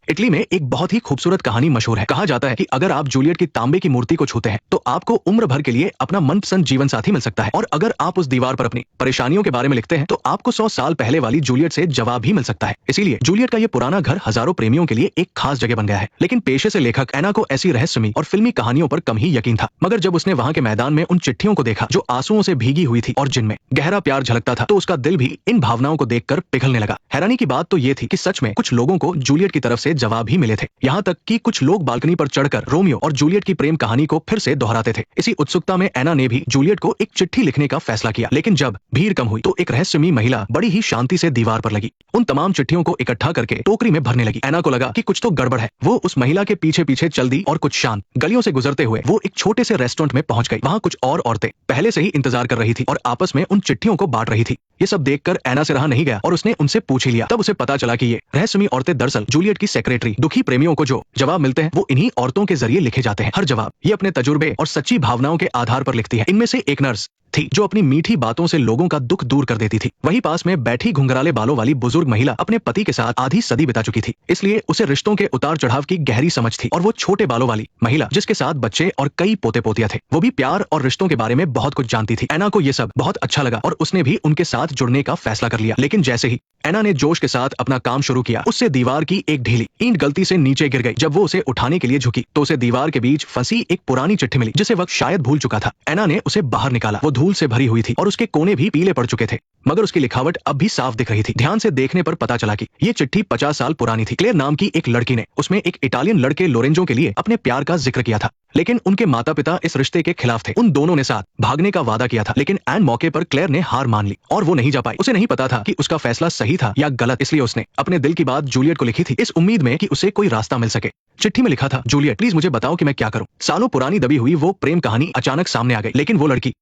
Italy में एक बहुत ही खूबसूरत कहानी मशहूर है। कहा जाता है कि अगर आप जूलियट की तांबे की मूर्ति को छूते हैं तो आपको उम्र भर के लिए अपना मनपसंद जीवन साथी मिल सकता है, और अगर आप उस दीवार पर अपनी परेशानियों के बारे में लिखते हैं तो आपको 100 साल पहले वाली जूलियट से जवाब भी मिल सकता है। इसीलिए जूलियट का ये पुराना घर हजारों प्रेमियों के लिए एक खास जगह बन गया है। लेकिन पेशे से लेखक एना को ऐसी रहस्यमयी और फिल्मी कहानियों पर कम ही यकीन था, मगर जब उसने वहां के मैदान में उन चिट्ठियों को देखा जो आंसुओं से भीगी हुई थी और जिनमें गहरा प्यार झलकता था, तो उसका दिल भी इन भावनाओं को देखकर पिघलने लगा। हैरानी की बात तो ये थी कि सच में कुछ लोगों को जूलियट की तरफ से जवाब भी मिले थे। यहाँ तक कि कुछ लोग बालकनी पर चढ़कर रोमियो और जूलियट की प्रेम कहानी को फिर से दोहराते थे। इसी उत्सुकता में एना ने भी जूलियट को एक चिट्ठी लिखने का फैसला किया। लेकिन जब भीड़ कम हुई तो एक रहस्यमयी महिला बड़ी ही शांति से दीवार पर लगी, उन तमाम चिट्ठियों को इकट्ठा करके टोकरी में भरने लगी। एना को लगा कि कुछ तो गड़बड़ है। वो उस महिला के पीछे पीछे चल दी और कुछ शांत गलियों से गुजरते हुए वो एक छोटे से रेस्टोरेंट में पहुंच गई। वहां कुछ और औरतें पहले से ही इंतजार कर रही थी और आपस में उन चिट्ठियों को बांट रही थी। ये सब देखकर एना से रहा नहीं गया और उसने उनसे पूछ ही लिया। तब उसे पता चला कि ये रहस्यमयी औरतें दरअसल जूलियट की सेक्रेटरी, दुखी प्रेमियों को जो जवाब मिलते हैं वो इन्हीं औरतों के जरिए लिखे जाते हैं। हर जवाब ये अपने तजुर्बे और सच्ची भावनाओं के आधार पर लिखती है। इनमें से एक नर्स थी जो अपनी मीठी बातों से लोगों का दुख दूर कर देती थी। वहीं पास में बैठी घुंघराले बालों वाली बुजुर्ग महिला अपने पति के साथ आधी सदी बिता चुकी थी, इसलिए उसे रिश्तों के उतार चढ़ाव की गहरी समझ थी। और वो छोटे बालों वाली महिला जिसके साथ बच्चे और कई पोते पोतियां थे, वो भी प्यार और रिश्तों के बारे में बहुत कुछ जानती थी। एना को ये सब बहुत अच्छा लगा और उसने भी उनके साथ जुड़ने का फैसला कर लिया। लेकिन जैसे ही एना ने जोश के साथ अपना काम शुरू किया, उससे दीवार की एक ढीली ईंट गलती से नीचे गिर गई। जब वो उसे उठाने के लिए झुकी तो उसे दीवार के बीच फंसी एक पुरानी चिट्ठी मिली जिसे वक्त शायद भूल चुका था। एना ने उसे बाहर निकाला। वो धूल से भरी हुई थी और उसके कोने भी पीले पड़ चुके थे, मगर उसकी लिखावट अब भी साफ दिख रही थी। ध्यान से देखने पर पता चला कि ये चिट्ठी 50 साल पुरानी थी। क्लेयर नाम की एक लड़की ने उसमें एक इटालियन लड़के लोरेंजो के लिए अपने प्यार का जिक्र किया था, लेकिन उनके माता पिता इस रिश्ते के खिलाफ थे। उन दोनों ने साथ भागने का वादा किया था, लेकिन ऐन मौके पर क्लेयर ने हार मान ली और वो नहीं जा पाई। उसे नहीं पता था कि उसका फैसला सही था या गलत, इसलिए उसने अपने दिल की बात जूलियट को लिखी थी, इस उम्मीद में कि उसे कोई रास्ता मिल सके। चिट्ठी में लिखा था, जूलियट प्लीज मुझे बताओ कि मैं क्या करूं। सालों पुरानी दबी हुई वो प्रेम कहानी अचानक सामने आ गई, लेकिन वो लड़की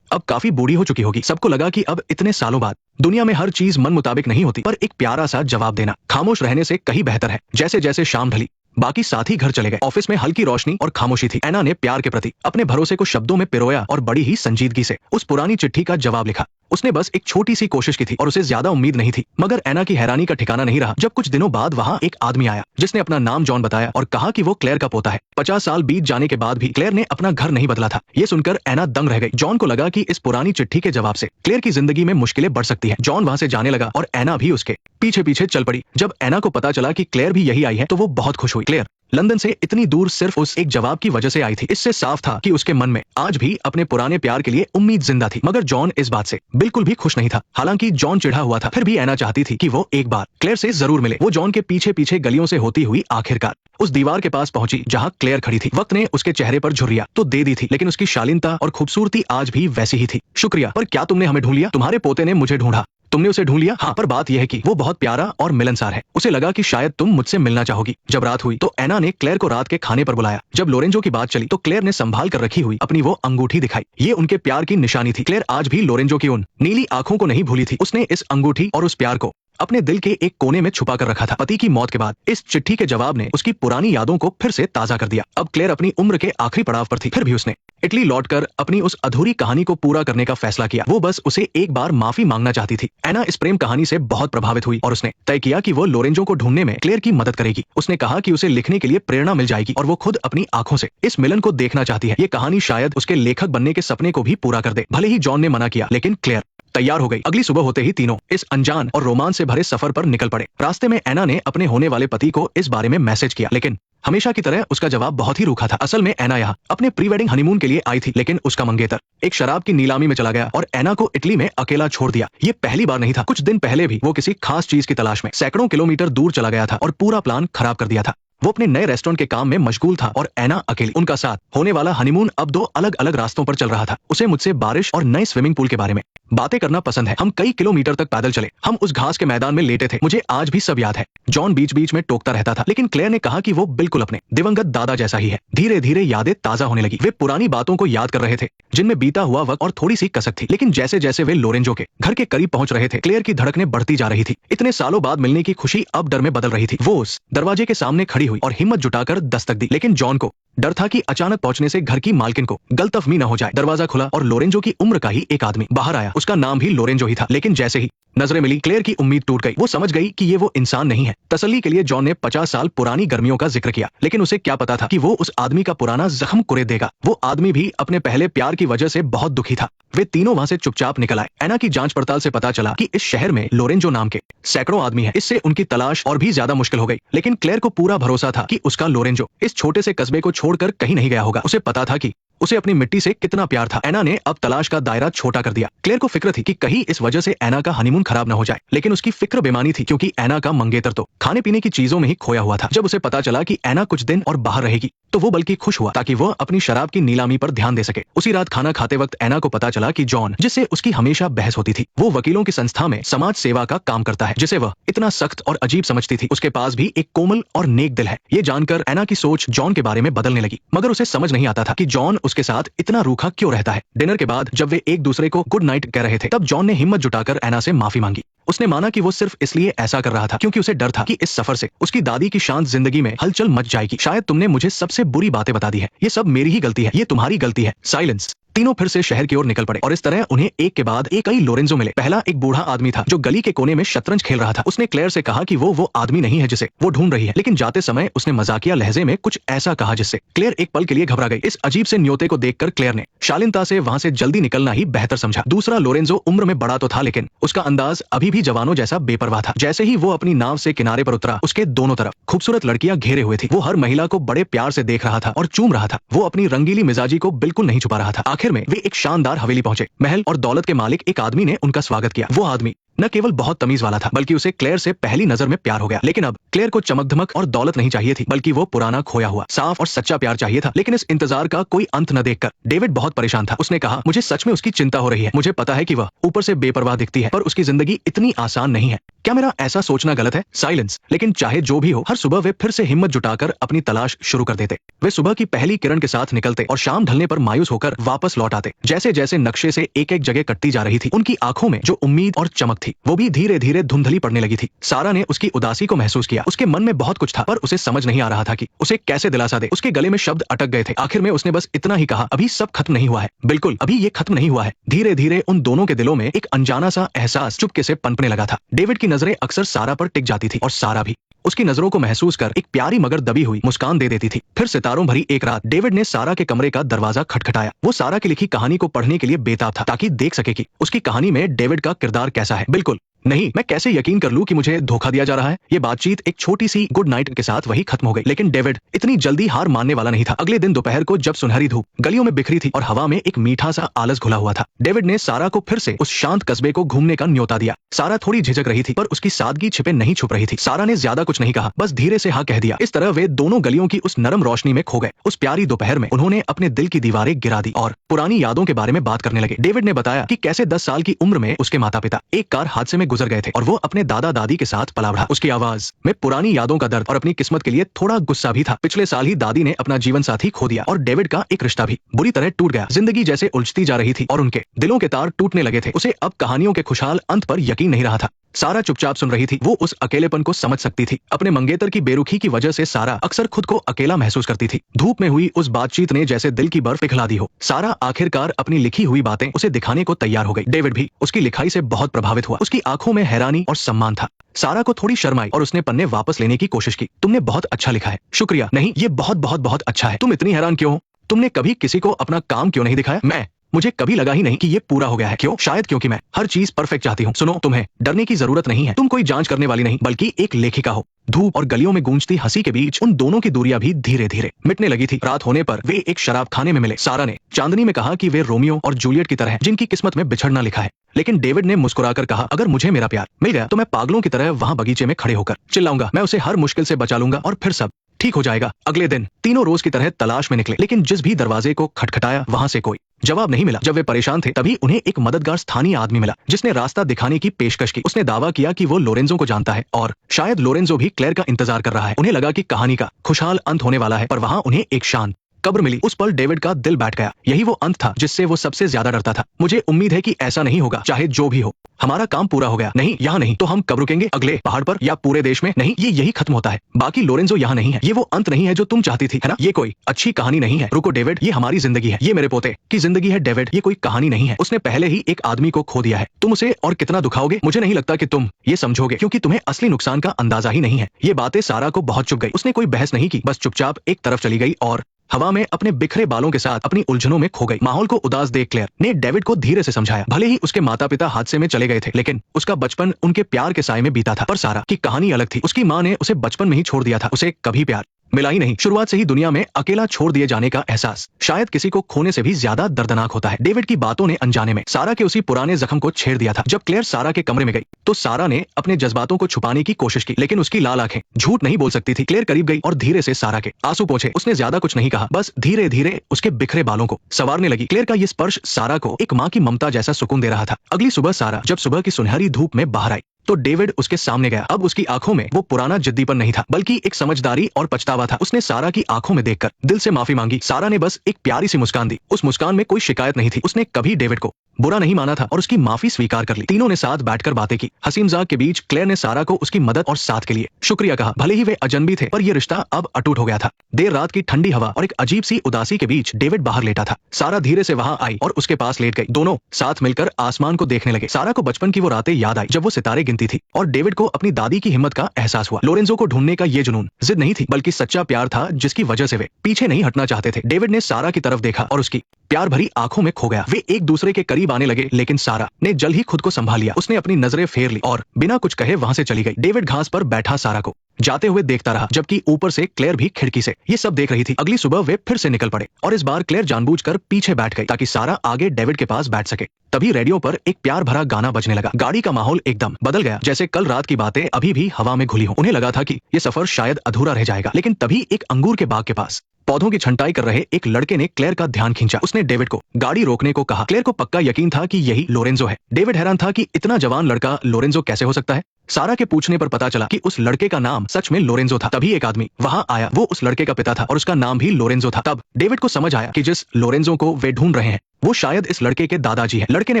अब काफी बूढ़ी हो चुकी होगी। सबको लगा कि अब इतने सालों बाद दुनिया में हर चीज मन मुताबिक नहीं होती, पर एक प्यारा सा जवाब देना खामोश रहने से कहीं बेहतर है। जैसे जैसे शाम ढली बाकी साथी घर चले गए। ऑफिस में हल्की रोशनी और खामोशी थी। एना ने प्यार के प्रति अपने भरोसे को शब्दों में पिरोया और बड़ी ही संजीदगी से उस पुरानी चिट्ठी का जवाब लिखा। उसने बस एक छोटी सी कोशिश की थी और उसे ज्यादा उम्मीद नहीं थी, मगर एना की हैरानी का ठिकाना नहीं रहा जब कुछ दिनों बाद वहां एक आदमी आया जिसने अपना नाम जॉन बताया और कहा कि वो क्लेयर का पोता है। 50 साल बीत जाने के बाद भी क्लेयर ने अपना घर नहीं बदला था। ये सुनकर एना दंग रह गई। जॉन को लगा कि इस पुरानी चिट्ठी के जवाब से क्लेयर की जिंदगी में मुश्किलें बढ़ सकती है। जॉन वहां से जाने लगा और एना भी उसके पीछे पीछे चल पड़ी। जब एना को पता चला कि क्लेयर भी यही आई है तो वो बहुत खुश हुई। क्लेयर लंदन से इतनी दूर सिर्फ उस एक जवाब की वजह से आई थी। इससे साफ था कि उसके मन में आज भी अपने पुराने प्यार के लिए उम्मीद जिंदा थी। मगर जॉन इस बात से बिल्कुल भी खुश नहीं था। हालांकि जॉन चिढ़ा हुआ था, फिर भी एना चाहती थी कि वो एक बार क्लेयर से जरूर मिले। वो जॉन के पीछे पीछे गलियों से होती हुई आखिरकार उस दीवार के पास पहुंची जहां क्लेयर खड़ी थी। वक्त ने उसके चेहरे पर झुर्रियां तो दे दी थी, लेकिन उसकी शालीनता और खूबसूरती आज भी वैसी ही थी। शुक्रिया, पर क्या तुमने हमें ढूंढ लिया? तुम्हारे पोते ने मुझे ढूंढा, तुमने उसे ढूंढ लिया? हाँ, पर बात यह है कि वो बहुत प्यारा और मिलनसार है। उसे लगा कि शायद तुम मुझसे मिलना चाहोगी। जब रात हुई तो एना ने क्लेयर को रात के खाने पर बुलाया। जब लोरेंजो की बात चली तो क्लेयर ने संभाल कर रखी हुई अपनी वो अंगूठी दिखाई। ये उनके प्यार की निशानी थी। क्लेयर आज भी लोरेंजो की उन नीली आंखों को नहीं भूली थी। उसने इस अंगूठी और उस प्यार को अपने दिल के एक कोने में छुपा कर रखा था। पति की मौत के बाद इस चिट्ठी के जवाब ने उसकी पुरानी यादों को फिर से ताजा कर दिया। अब क्लेयर अपनी उम्र के आखिरी पड़ाव पर थी, फिर भी उसने इटली लौटकर अपनी उस अधूरी कहानी को पूरा करने का फैसला किया। वो बस उसे एक बार माफी मांगना चाहती थी। एना इस प्रेम कहानी से बहुत प्रभावित हुई और उसने तय किया कि वो लोरेंजो को ढूंढने में क्लेयर की मदद करेगी। उसने कहा कि उसे लिखने के लिए प्रेरणा मिल जाएगी और वो खुद अपनी आंखों से इस मिलन को देखना चाहती है। ये कहानी शायद उसके लेखक बनने के सपने को भी पूरा कर दे। भले ही जॉन ने मना किया, लेकिन क्लेयर तैयार हो गई। अगली सुबह होते ही तीनों इस अनजान और रोमांच से भरे सफर पर निकल पड़े। रास्ते में एना ने अपने होने वाले पति को इस बारे में मैसेज किया, लेकिन हमेशा की तरह उसका जवाब बहुत ही रूखा था। असल में एना यहाँ अपने प्री वेडिंग हनीमून के लिए आई थी, लेकिन उसका मंगेतर एक शराब की नीलामी में चला गया और एना को इटली में अकेला छोड़ दिया। ये पहली बार नहीं था। कुछ दिन पहले भी वो किसी खास चीज की तलाश में सैकड़ों किलोमीटर दूर चला गया था और पूरा प्लान खराब कर दिया था। वो अपने नए रेस्टोरेंट के काम में मशगूल था और एना अकेली। उनका साथ होने वाला हनीमून अब 2 अलग अलग रास्तों पर चल रहा था। उसे मुझसे बारिश और नए स्विमिंग पूल के बारे में बातें करना पसंद है। हम कई किलोमीटर तक पैदल चले। हम उस घास के मैदान में लेटे थे। मुझे आज भी सब याद है। जॉन बीच बीच में टोकता रहता था, लेकिन क्लेयर ने कहा कि वो बिल्कुल अपने दिवंगत दादा जैसा ही है। धीरे धीरे यादें ताजा होने लगी। वे पुरानी बातों को याद कर रहे थे जिनमें बीता हुआ वक्त और थोड़ी सी कसक थी। लेकिन जैसे जैसे वे लोरेंजो के घर के करीब पहुंच रहे थे, क्लेयर की धड़कनें बढ़ती जा रही थी। इतने सालों बाद मिलने की खुशी अब डर में बदल रही थी। वो उस दरवाजे के सामने खड़ी हुई और हिम्मत जुटाकर दस्तक दी, लेकिन जॉन को डर था कि अचानक पहुंचने से घर की मालकिन को गलतफहमी न हो जाए। दरवाजा खुला और लोरेंजो की उम्र का ही एक आदमी बाहर आया। उसका नाम भी लोरेंजो ही था, लेकिन जैसे ही नजरें मिली क्लेयर की उम्मीद टूट गई। वो समझ गई कि ये वो इंसान नहीं है। तसल्ली के लिए जॉन ने 50 साल पुरानी गर्मियों का जिक्र किया, लेकिन उसे क्या पता था कि वो उस आदमी का पुराना जख्म कुरेद देगा। वो आदमी भी अपने पहले प्यार की वजह से बहुत दुखी था। वे तीनों वहां से चुपचाप निकल आए। एना की जांच पड़ताल से पता चला कि इस शहर में लोरेंजो नाम के सैकड़ों आदमी हैं। इससे उनकी तलाश और भी ज्यादा मुश्किल हो गई, लेकिन क्लेयर को पूरा भरोसा था कि उसका लोरेंजो इस छोटे से कस्बे को छोड़कर कहीं नहीं गया होगा। उसे पता था कि उसे अपनी मिट्टी से कितना प्यार था। एना ने अब तलाश का दायरा छोटा कर दिया। क्लेयर को फिक्र थी कि कहीं इस वजह से एना का हनीमून खराब न हो जाए, लेकिन उसकी फिक्र बेमानी थी, क्योंकि एना का मंगेतर तो खाने पीने की चीजों में ही खोया हुआ था। जब उसे पता चला कि एना कुछ दिन और बाहर रहेगी, तो वो बल्कि खुश हुआ ताकि वह अपनी शराब की नीलामी पर ध्यान दे सके। उसी रात खाना खाते वक्त एना को पता चला कि जॉन, जिससे उसकी हमेशा बहस होती थी, वो वकीलों की संस्था में समाज सेवा का काम करता है, जिसे वह इतना सख्त और अजीब समझती थी। उसके पास भी एक कोमल और नेक दिल है। ये जानकर एना की सोच जॉन के बारे में बदलने लगी, मगर उसे समझ नहीं आता था कि जॉन उसके साथ इतना रूखा क्यों रहता है। डिनर के बाद जब वे एक दूसरे को गुड नाइट कह रहे थे, तब जॉन ने हिम्मत जुटाकर एना से माफी मांगी। उसने माना कि वो सिर्फ इसलिए ऐसा कर रहा था क्योंकि उसे डर था कि इस सफर से उसकी दादी की शांत जिंदगी में हलचल मच जाएगी। शायद तुमने मुझे सबसे बुरी बातें बता दी है। ये सब मेरी ही गलती है। ये तुम्हारी गलती है। साइलेंस। तीनों फिर से शहर की ओर निकल पड़े और इस तरह उन्हें एक के बाद एक कई लोरेंजो मिले। पहला एक बूढ़ा आदमी था जो गली के कोने में शतरंज खेल रहा था। उसने क्लेयर से कहा कि वो आदमी नहीं है जिसे वो ढूंढ रही है, लेकिन जाते समय उसने मजाकिया लहजे में कुछ ऐसा कहा जिससे क्लेयर एक पल के लिए घबरा गई। इस अजीब से न्योते को देखकर क्लेयर ने शालीनता से वहां से जल्दी निकलना ही बेहतर समझा। दूसरा लोरेंजो उम्र में बड़ा तो था, लेकिन उसका अंदाज अभी भी जवानों जैसा बेपरवाह था। जैसे ही वो अपनी नाव से किनारे पर उतरा, उसके दोनों तरफ खूबसूरत लड़कियां घेरे हुए थी। वो हर महिला को बड़े प्यार से देख रहा था और चूम रहा था। वो अपनी रंगीली मिजाजी को बिल्कुल नहीं छुपा रहा था। आखिर में वे एक शानदार हवेली पहुंचे। महल और दौलत के मालिक एक आदमी ने उनका स्वागत किया। वो आदमी न केवल बहुत तमीज वाला था, बल्कि उसे क्लेयर से पहली नजर में प्यार हो गया। लेकिन अब क्लेयर को चमक धमक और दौलत नहीं चाहिए थी, बल्कि वो पुराना खोया हुआ साफ और सच्चा प्यार चाहिए था। लेकिन इस इंतजार का कोई अंत न देखकर डेविड बहुत परेशान था। उसने कहा, मुझे सच में उसकी चिंता हो रही है। मुझे पता है कि वह ऊपर से बेपरवाह दिखती है, पर उसकी जिंदगी इतनी आसान नहीं है। क्या मेरा ऐसा सोचना गलत है? साइलेंस। लेकिन चाहे जो भी हो, हर सुबह वे फिर से हिम्मत जुटाकर अपनी तलाश शुरू कर देते। वे सुबह की पहली किरण के साथ निकलते और शाम ढलने पर मायूस होकर वापस लौट आते। जैसे जैसे नक्शे से एक एक जगह कटती जा रही थी, उनकी आंखों में जो उम्मीद और चमक थी वो भी धीरे धीरे धुंधली पड़ने लगी थी। सारा ने उसकी उदासी को महसूस किया। उसके मन में बहुत कुछ था, पर उसे समझ नहीं आ रहा था कि उसे कैसे दिलासा दे। उसके गले में शब्द अटक गए थे। आखिर में उसने बस इतना ही कहा, अभी सब खत्म नहीं हुआ है। बिल्कुल, अभी ये खत्म नहीं हुआ है। धीरे धीरे उन दोनों के दिलों में एक अनजाना सा एहसास चुपके से पनपने लगा था। डेविड की नजरें अक्सर सारा पर टिक जाती थी और सारा भी उसकी नजरों को महसूस कर एक प्यारी मगर दबी हुई मुस्कान दे देती थी। फिर सितारों भरी एक रात डेविड ने सारा के कमरे का दरवाजा खटखटाया। वो सारा की लिखी कहानी को पढ़ने के लिए बेताब था, ताकि देख सके कि उसकी कहानी में डेविड का किरदार कैसा है। बिल्कुल नहीं, मैं कैसे यकीन कर लूं कि मुझे धोखा दिया जा रहा है। ये बातचीत एक छोटी सी गुड नाइट के साथ वही खत्म हो गई, लेकिन डेविड इतनी जल्दी हार मानने वाला नहीं था। अगले दिन दोपहर को जब सुनहरी धूप गलियों में बिखरी थी और हवा में एक मीठा सा आलस घुला हुआ था, डेविड ने सारा को फिर से उस शांत कस्बे को घूमने का न्योता दिया। सारा थोड़ी झिझक रही थी, पर उसकी सादगी छिपे नहीं छुप रही थी। सारा ने ज्यादा कुछ नहीं कहा, बस धीरे से हाँ कह दिया। इस तरह वे दोनों गलियों की उस नरम रोशनी में खो गए। उस प्यारी दोपहर में उन्होंने अपने दिल की दीवारें गिरा दी और पुरानी यादों के बारे में बात करने लगे। डेविड ने बताया कि कैसे 10 साल की उम्र में उसके माता पिता एक कार हादसे में गुजर गए थे और वो अपने दादा दादी के साथ पला बढ़ा। उसकी आवाज में पुरानी यादों का दर्द और अपनी किस्मत के लिए थोड़ा गुस्सा भी था। पिछले साल ही दादी ने अपना जीवन साथी खो दिया और डेविड का एक रिश्ता भी बुरी तरह टूट गया। जिंदगी जैसे उलझती जा रही थी और उनके दिलों के तार टूटने लगे थे। उसे अब कहानियों के खुशहाल अंत पर यकीन नहीं रहा था। सारा चुपचाप सुन रही थी। वो उस अकेलेपन को समझ सकती थी। अपने मंगेतर की बेरुखी की वजह से सारा अक्सर खुद को अकेला महसूस करती थी। धूप में हुई उस बातचीत ने जैसे दिल की बर्फ पिघला दी हो। सारा आखिरकार अपनी लिखी हुई बातें उसे दिखाने को तैयार हो गई। डेविड भी उसकी लिखाई से बहुत प्रभावित हुआ। उसकी आंखों में हैरानी और सम्मान था। सारा को थोड़ी शर्म आई और उसने पन्ने वापस लेने की कोशिश की। तुमने बहुत अच्छा लिखा है। शुक्रिया। नहीं, ये बहुत बहुत बहुत अच्छा है। तुम इतनी हैरान क्यों हो? तुमने कभी किसी को अपना काम क्यों नहीं दिखाया? मुझे कभी लगा ही नहीं कि ये पूरा हो गया है। क्यों? शायद क्योंकि मैं हर चीज परफेक्ट चाहती हूँ। सुनो, तुम्हें डरने की जरूरत नहीं है। तुम कोई जांच करने वाली नहीं, बल्कि एक लेखिका हो। धूप और गलियों में गूंजती हंसी के बीच उन दोनों की दूरियां भी धीरे धीरे मिटने लगी थी। रात होने पर वे एक शराब खाने में मिले। सारा ने चांदनी में कहा कि वे रोमियो और जूलियट की तरह हैं, जिनकी किस्मत में बिछड़ना लिखा है। लेकिन डेविड ने मुस्कुराकर कहा, अगर मुझे मेरा प्यार मिल गया तो मैं पागलों की तरह वहां बगीचे में खड़े होकर चिल्लाऊंगा। मैं उसे हर मुश्किल से बचा लूंगा और फिर सब ठीक हो जाएगा। अगले दिन तीनों रोज की तरह तलाश में निकले, लेकिन जिस भी दरवाजे को खटखटाया वहां से कोई जवाब नहीं मिला। जब वे परेशान थे, तभी उन्हें एक मददगार स्थानीय आदमी मिला, जिसने रास्ता दिखाने की पेशकश की। उसने दावा किया कि वो लोरेंजो को जानता है और शायद लोरेंजो भी क्लेयर का इंतजार कर रहा है। उन्हें लगा कि कहानी का खुशहाल अंत होने वाला है, पर वहां उन्हें एक शांत कब्र मिली। उस पल डेविड का दिल बैठ गया। यही वो अंत था जिससे वो सबसे ज्यादा डरता था। मुझे उम्मीद है कि ऐसा नहीं होगा, चाहे जो भी हो। हमारा काम पूरा हो गया। नहीं, यहाँ नहीं। तो हम कब रुकेंगे? अगले पहाड़ पर या पूरे देश में? नहीं, ये यही खत्म होता है। बाकी लोरेंजो यहाँ नहीं है। ये वो अंत नहीं है जो तुम चाहती थी, है ना? ये कोई अच्छी कहानी नहीं है। रुको डेविड, ये हमारी जिंदगी है। ये मेरे पोते की जिंदगी है डेविड, ये कोई कहानी नहीं है। उसने पहले ही एक आदमी को खो दिया है। तुम उसे और कितना दुखाओगे? मुझे नहीं लगता कि तुम ये समझोगे, क्योंकि तुम्हें असली नुकसान का अंदाजा ही नहीं है। ये बातें सारा को बहुत चुभ गई। उसने कोई बहस नहीं की, बस चुपचाप एक तरफ चली गई और हवा में अपने बिखरे बालों के साथ अपनी उलझनों में खो गई। माहौल को उदास देख क्लेयर ने डेविड को धीरे से समझाया। भले ही उसके माता पिता हादसे में चले गए थे, लेकिन उसका बचपन उनके प्यार के साए में बीता था। पर सारा की कहानी अलग थी। उसकी माँ ने उसे बचपन में ही छोड़ दिया था। उसे कभी प्यार मिला ही नहीं। शुरुआत से ही दुनिया में अकेला छोड़ दिए जाने का एहसास शायद किसी को खोने से भी ज्यादा दर्दनाक होता है। डेविड की बातों ने अनजाने में सारा के उसी पुराने जख्म को छेड़ दिया था। जब क्लेयर सारा के कमरे में गई तो सारा ने अपने जज्बातों को छुपाने की कोशिश की, लेकिन उसकी लाल आंखें झूठ नहीं बोल सकती थी। क्लेयर करीब गई और धीरे से सारा के आंसू पोंछे। उसने ज्यादा कुछ नहीं कहा, बस धीरे धीरे उसके बिखरे बालों को संवारने लगी। क्लेयर का ये स्पर्श सारा को एक माँ की ममता जैसा सुकून दे रहा था। अगली सुबह सारा जब सुबह की सुनहरी धूप में बाहर आई तो डेविड उसके सामने गया। अब उसकी आंखों में वो पुराना जिद्दीपन नहीं था, बल्कि एक समझदारी और पछतावा था। उसने सारा की आंखों में देखकर दिल से माफी मांगी। सारा ने बस एक प्यारी सी मुस्कान दी। उस मुस्कान में कोई शिकायत नहीं थी। उसने कभी डेविड को बुरा नहीं माना था और उसकी माफी स्वीकार कर ली। तीनों ने साथ बैठकर बातें की। हंसी मजाक के बीच क्लेयर ने सारा को उसकी मदद और साथ के लिए शुक्रिया कहा। भले ही वे अजनबी थे, पर यह रिश्ता अब अटूट हो गया था। देर रात की ठंडी हवा और एक अजीब सी उदासी के बीच डेविड बाहर लेटा था। सारा धीरे से वहां आई और उसके पास लेट गई। दोनों साथ मिलकर आसमान को देखने लगे। सारा को बचपन की वो रातें याद आई जब वो सितारे गिनती थी, और डेविड को अपनी दादी की हिम्मत का एहसास हुआ। लोरेंजो को ढूंढने का ये जुनून जिद नहीं थी, बल्कि सच्चा प्यार था जिसकी वजह से वे पीछे नहीं हटना चाहते थे। डेविड ने सारा की तरफ देखा और उसकी प्यार भरी आंखों में खो गया। वे एक दूसरे के करीब आने लगे, लेकिन सारा ने जल्द ही खुद को संभाल लिया। उसने अपनी नजरें फेर ली और बिना कुछ कहे वहां से चली गई। डेविड घास पर बैठा सारा को जाते हुए देखता रहा, जबकि ऊपर से क्लेयर भी खिड़की से ये सब देख रही थी। अगली सुबह वे फिर से निकल पड़े और इस बार क्लेयर जानबूझकर पीछे बैठ गई ताकि सारा आगे डेविड के पास बैठ सके। तभी रेडियो पर एक प्यार भरा गाना बजने लगा। गाड़ी का माहौल एकदम बदल गया, जैसे कल रात की बातें अभी भी हवा में घुली हो। उन्हें लगा था कि ये सफर शायद अधूरा रह जाएगा, लेकिन तभी एक अंगूर के बाग के पास पौधों की छंटाई कर रहे एक लड़के ने क्लेयर का ध्यान खींचा। उसने डेविड को गाड़ी रोकने को कहा। क्लेयर को पक्का यकीन था कि यही लोरेंजो है। डेविड हैरान था कि इतना जवान लड़का लोरेंजो कैसे हो सकता है। सारा के पूछने पर पता चला कि उस लड़के का नाम सच में लोरेंजो था। तभी एक आदमी वहां आया। वो उस लड़के का पिता था और उसका नाम भी लोरेंजो था। तब डेविड को समझ आया कि जिस लोरेंजो को वे ढूंढ रहे हैं वो शायद इस लड़के के दादाजी हैं। लड़के ने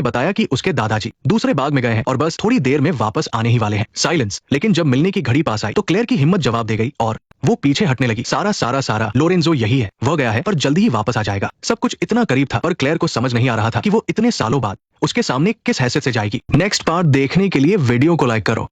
बताया कि उसके दादाजी दूसरे बाग में गए हैं और बस थोड़ी देर में वापस आने ही वाले हैं। साइलेंस। लेकिन जब मिलने की घड़ी पास आई तो क्लेयर की हिम्मत जवाब दे गई और वो पीछे हटने लगी। सारा लोरेंजो यही है, वह गया है पर जल्दी ही वापस आ जाएगा। सब कुछ इतना करीब था, पर क्लेयर को समझ नहीं आ रहा था कि वो इतने सालों बाद उसके सामने किस हैसियत से जाएगी। नेक्स्ट पार्ट देखने के लिए वीडियो को लाइक करो।